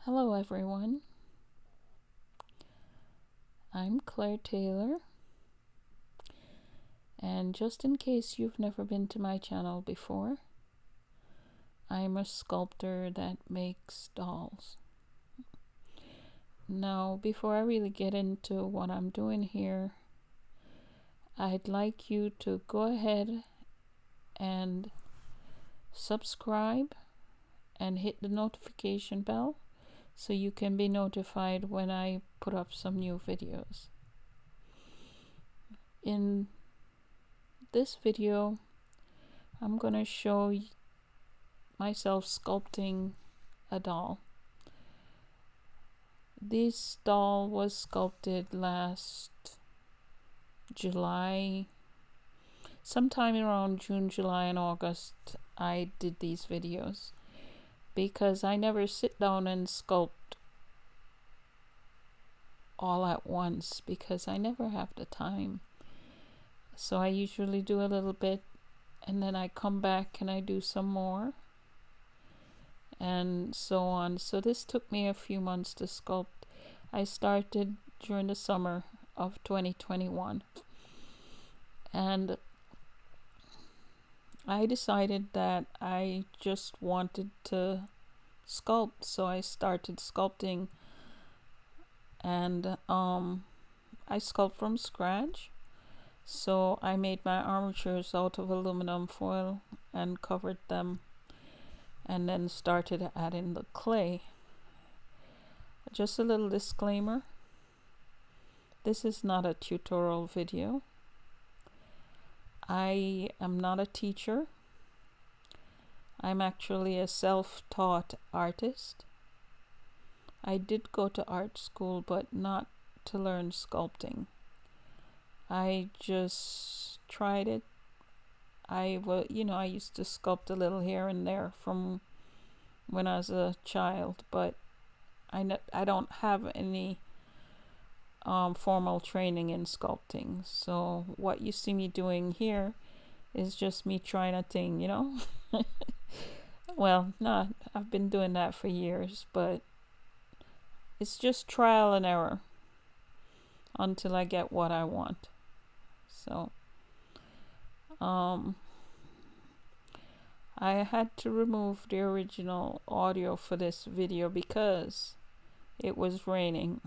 Hello everyone, I'm Claire Taylor, and just in case you've never been to my channel before, I'm a sculptor that makes dolls. Now, before I really get into what I'm doing here, I'd like you to go ahead and subscribe and hit the notification bell so you can be notified when I put up some new videos. In this video, I'm going to show myself sculpting a doll. This doll was sculpted last July. Sometime around June, July, and August, I did these videos because I never sit down and sculpt all at once because I never have the time. So I usually do a little bit and then I come back and I do some more and so on. So this took me a few months to sculpt. I started during the summer of 2021 and I decided that I just wanted to sculpt, so I started sculpting, and I sculpt from scratch. So I made my armatures out of aluminum foil and covered them, and then started adding the clay. Just a little disclaimer, this is not a tutorial video. I am not a teacher. I'm actually a self-taught artist. I did go to art school, but not to learn sculpting. I just tried it. I used to sculpt a little here and there from when I was a child, but I don't have any formal training in sculpting. So what you see me doing here is just me trying a thing, Well, no, I've been doing that for years, but it's just trial and error until I get what I want. So I had to remove the original audio for this video because it was raining.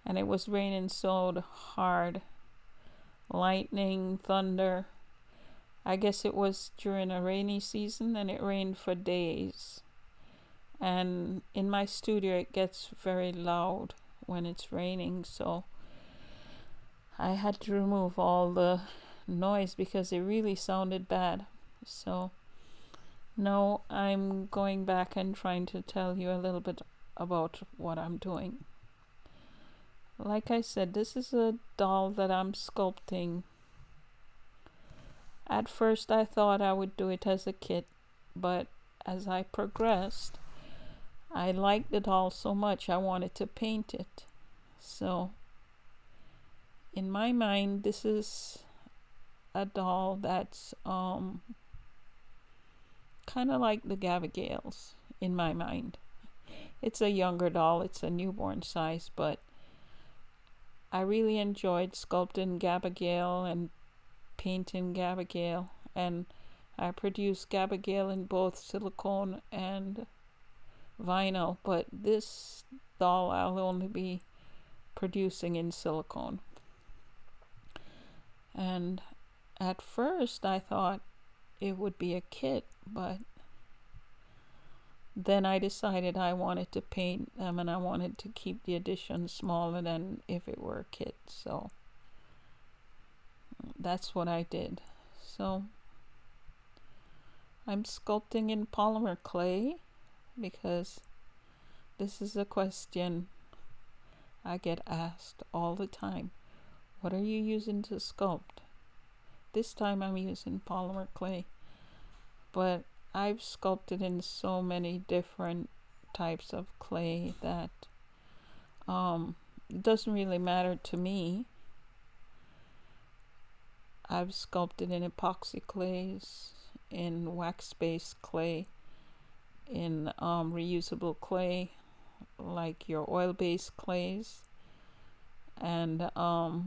And it was raining so hard. Lightning, thunder. I guess it was during a rainy season and it rained for days. And in my studio it gets very loud when it's raining, so I had to remove all the noise because it really sounded bad. So now I'm going back and trying to tell you a little bit about what I'm doing. Like I said, this is a doll that I'm sculpting. At first I thought I would do it as a kit, but as I progressed, I liked the doll so much I wanted to paint it. So in my mind, this is a doll that's kind of like the Gabagales in my mind. It's a younger doll, it's a newborn size, but I really enjoyed sculpting Gabagale and painting Gabagale, and I produce Gabagale in both silicone and vinyl, but this doll I'll only be producing in silicone. And at first I thought it would be a kit, but then I decided I wanted to paint them and I wanted to keep the edition smaller than if it were a kit, so that's what I did. So I'm sculpting in polymer clay because this is a question I get asked all the time. What are you using to sculpt? This time I'm using polymer clay, but I've sculpted in so many different types of clay that it doesn't really matter to me. I've sculpted in epoxy clays, in wax-based clay, in reusable clay, like your oil-based clays. And I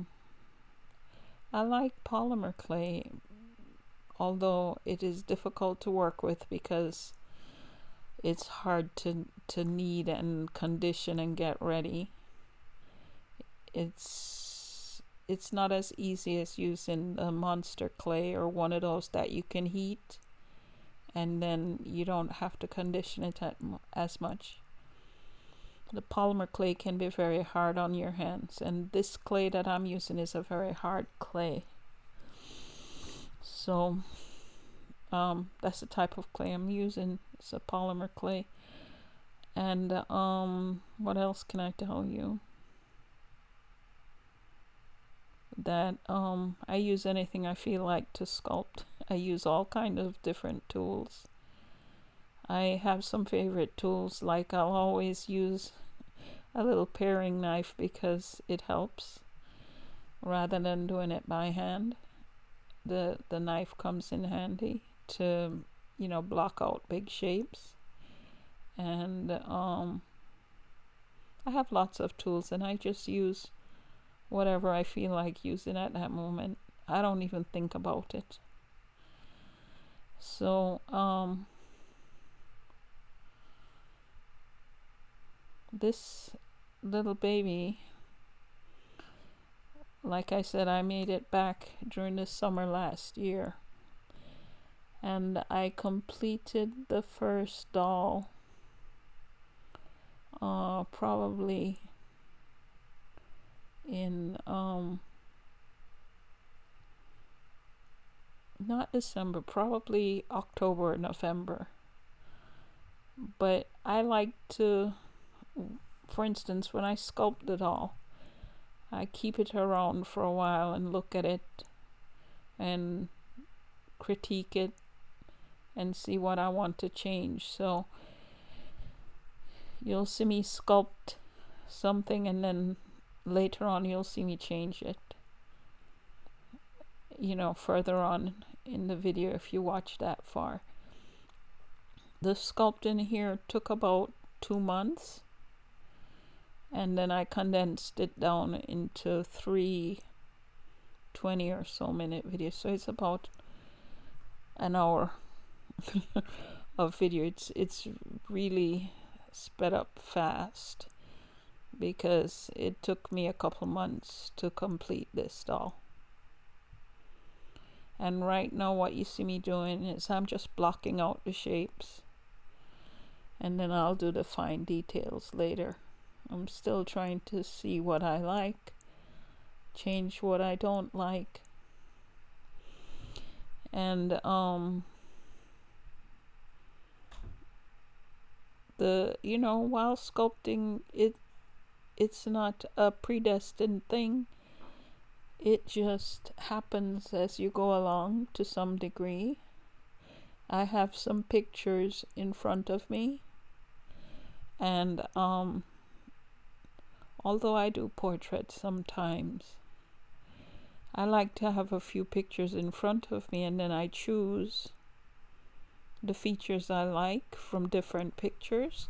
like polymer clay, although it is difficult to work with because it's hard to knead and condition and get ready. It's not as easy as using a monster clay or one of those that you can heat and then you don't have to condition it as much. The polymer clay can be very hard on your hands, and this clay that I'm using is a very hard clay. So that's the type of clay I'm using. It's a polymer clay. And what else can I tell you? That I use anything I feel like to sculpt. I use all kind of different tools. I have some favorite tools, like I'll always use a little paring knife because it helps rather than doing it by hand. The knife comes in handy to, you know, block out big shapes. And I have lots of tools, and I just use whatever I feel like using at that moment. I don't even think about it. So this little baby, like I said, I made it back during the summer last year, and I completed the first doll probably in not December, probably October or November. But I like to, for instance, when I sculpt the doll, I keep it around for a while and look at it and critique it and see what I want to change. So you'll see me sculpt something, and then later on you'll see me change it, you know, further on in the video if you watch that far. The sculpting here took about 2 months, and then I condensed it down into 3 20 or so minute videos, so it's about an hour of video. It's really sped up fast because it took me a couple months to complete this doll. And right now what you see me doing is I'm just blocking out the shapes, and then I'll do the fine details later. I'm still trying to see what I like, change what I don't like. And you know, while sculpting, it's not a predestined thing. It just happens as you go along to some degree. I have some pictures in front of me, and although I do portraits sometimes, I like to have a few pictures in front of me, and then I choose the features I like from different pictures,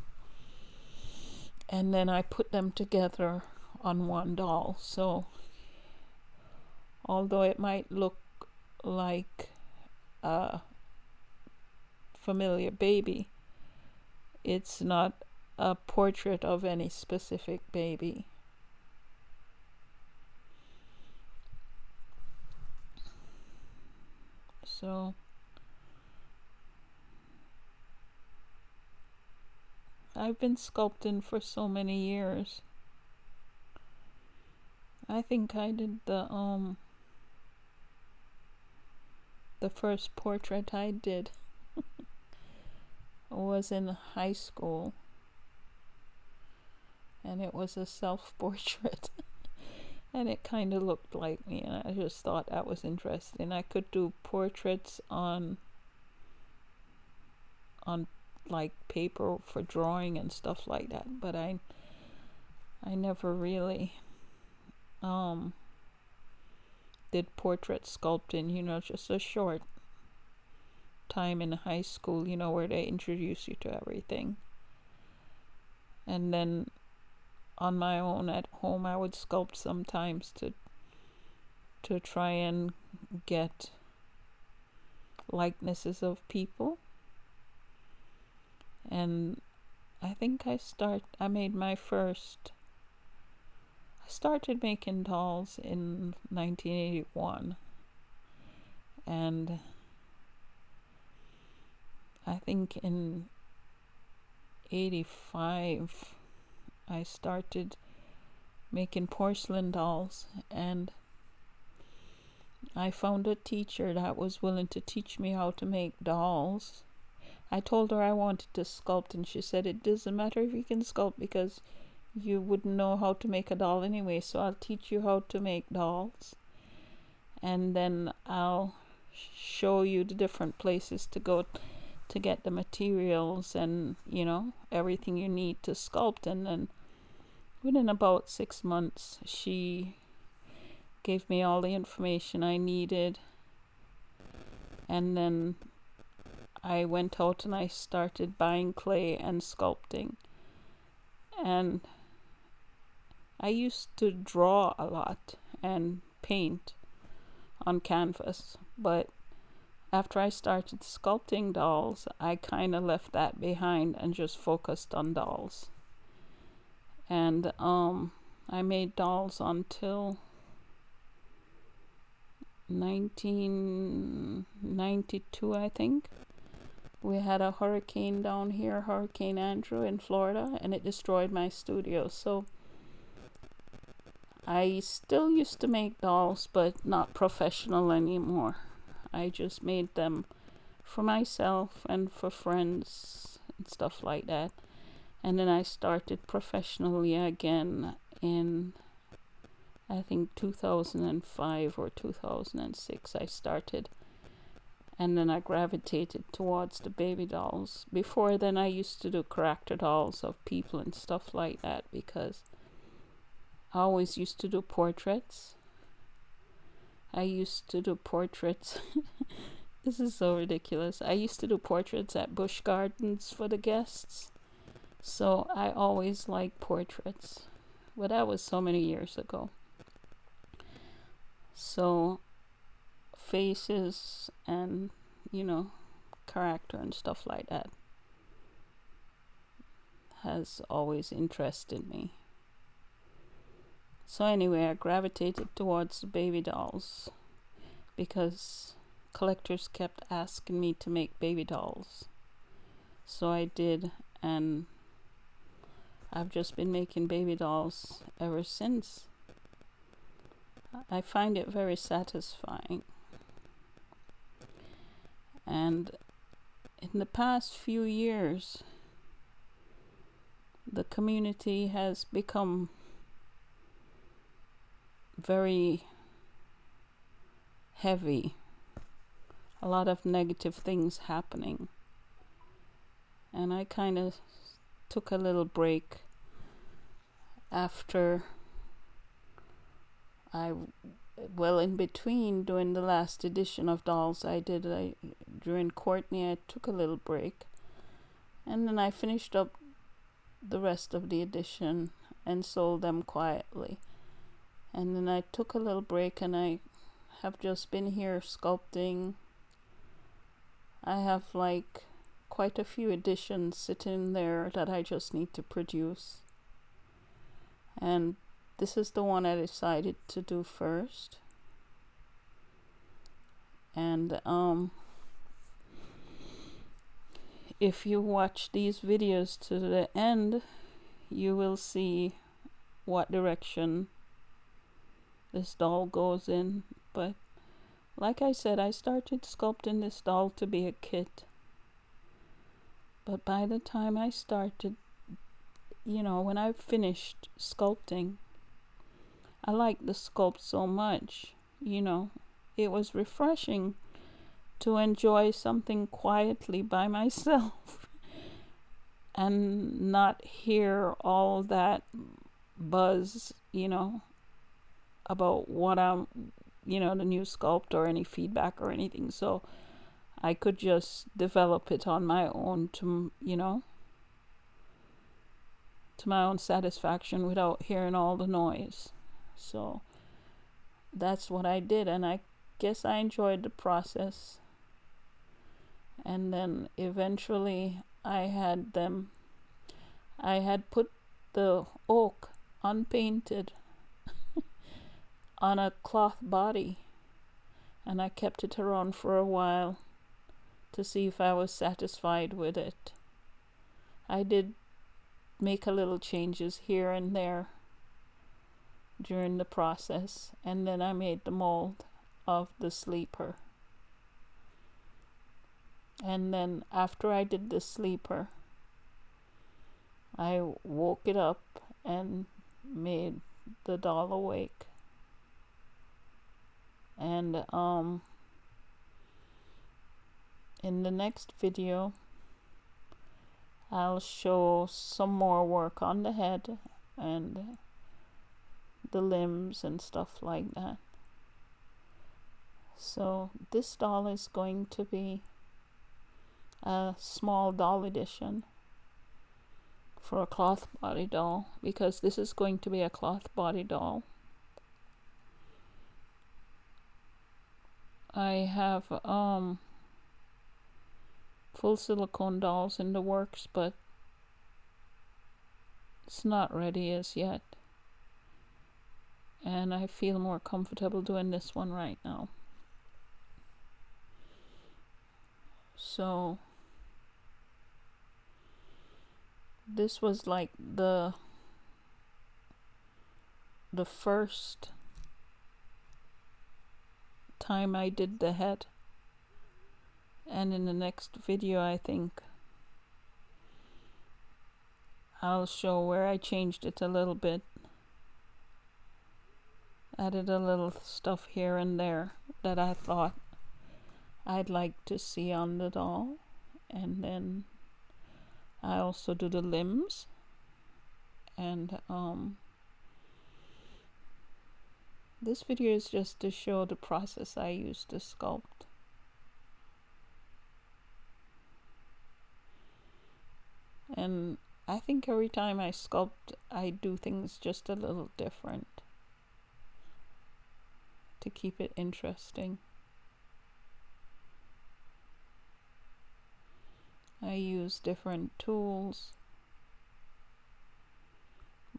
and then I put them together on one doll. So although it might look like a familiar baby, it's not a portrait of any specific baby. So I've been sculpting for so many years. I think I did the first portrait I did was in high school, and it was a self-portrait. And it kind of looked like me, and I just thought that was interesting. I could do portraits on like paper for drawing and stuff like that, but I never really did portrait sculpting, you know, just a short time in high school, you know, where they introduce you to everything. And then on my own at home, I would sculpt sometimes to try and get likenesses of people. And I think I started making dolls in 1981, and I think in 85 I started making porcelain dolls, and I found a teacher that was willing to teach me how to make dolls. I told her I wanted to sculpt, and she said it doesn't matter if you can sculpt because you wouldn't know how to make a doll anyway, so I'll teach you how to make dolls, and then I'll show you the different places to go to get the materials and, you know, everything you need to sculpt. And then within about 6 months she gave me all the information I needed, and then I went out and I started buying clay and sculpting. And I used to draw a lot and paint on canvas, but after I started sculpting dolls, I kind of left that behind and just focused on dolls. And I made dolls until 1992, I think. We had a hurricane down here, Hurricane Andrew in Florida, and it destroyed my studio. So I still used to make dolls, but not professional anymore. I just made them for myself and for friends and stuff like that. And then I started professionally again in, I think, 2005 or 2006 I started. And then I gravitated towards the baby dolls. Before then I used to do character dolls of people and stuff like that, because I always used to do portraits. I used to do portraits. This is so ridiculous. I used to do portraits at Busch Gardens for the guests. So I always liked portraits. But that was so many years ago. So faces and, you know, character and stuff like that has always interested me. So anyway, I gravitated towards the baby dolls because collectors kept asking me to make baby dolls. So I did, and I've just been making baby dolls ever since. I find it very satisfying. And in the past few years, the community has become very heavy. A lot of negative things happening. And I kind of took a little break after in between doing the last edition of dolls during Courtney, I took a little break, and then I finished up the rest of the edition and sold them quietly. And then I took a little break, and I have just been here sculpting. I have like quite a few editions sitting there that I just need to produce, and this is the one I decided to do first. And if you watch these videos to the end, you will see what direction this doll goes in. But like I said, I started sculpting this doll to be a kit. But by the time I started, you know, when I finished sculpting, I liked the sculpt so much, you know. It was refreshing to enjoy something quietly by myself and not hear all that buzz, you know, about what I'm, you know, the new sculpt or any feedback or anything. So I could just develop it on my own to, you know, to my own satisfaction without hearing all the noise. So that's what I did, and I guess I enjoyed the process. And then eventually I had put the oak unpainted on a cloth body, and I kept it around for a while to see if I was satisfied with it. I did make a little changes here and there during the process, and then I made the mold of the sleeper. And then after I did the sleeper, I woke it up and made the doll awake. And in the next video, I'll show some more work on the head and the limbs and stuff like that. So this doll is going to be a small doll edition for a cloth body doll, because this is going to be a cloth body doll. I have full silicone dolls in the works, but it's not ready as yet, and I feel more comfortable doing this one right now. So this was like the first time I did the head, and in the next video I think I'll show where I changed it a little bit, added a little stuff here and there that I thought I'd like to see on the doll. And then I also do the limbs, and this video is just to show the process I use to sculpt. And I think every time I sculpt, I do things just a little different to keep it interesting. I use different tools,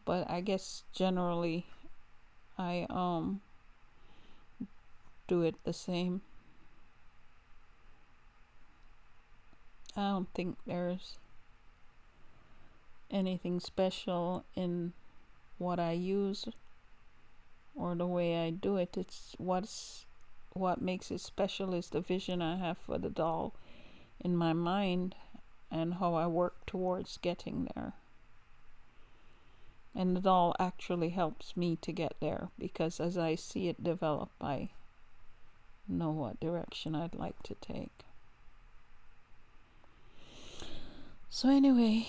but I guess generally I do it the same. I don't think there's anything special in what I use or the way I do it. It's what makes it special is the vision I have for the doll in my mind and how I work towards getting there. And the doll actually helps me to get there, because as I see it develop, I know what direction I'd like to take. So anyway,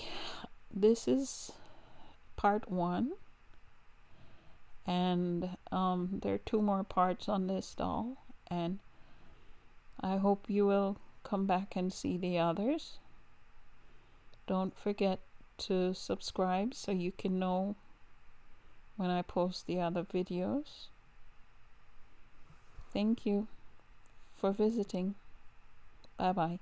this is part 1, and there are 2 more parts on this doll, and I hope you will come back and see the others. Don't forget to subscribe so you can know when I post the other videos. Thank you for visiting. Bye bye.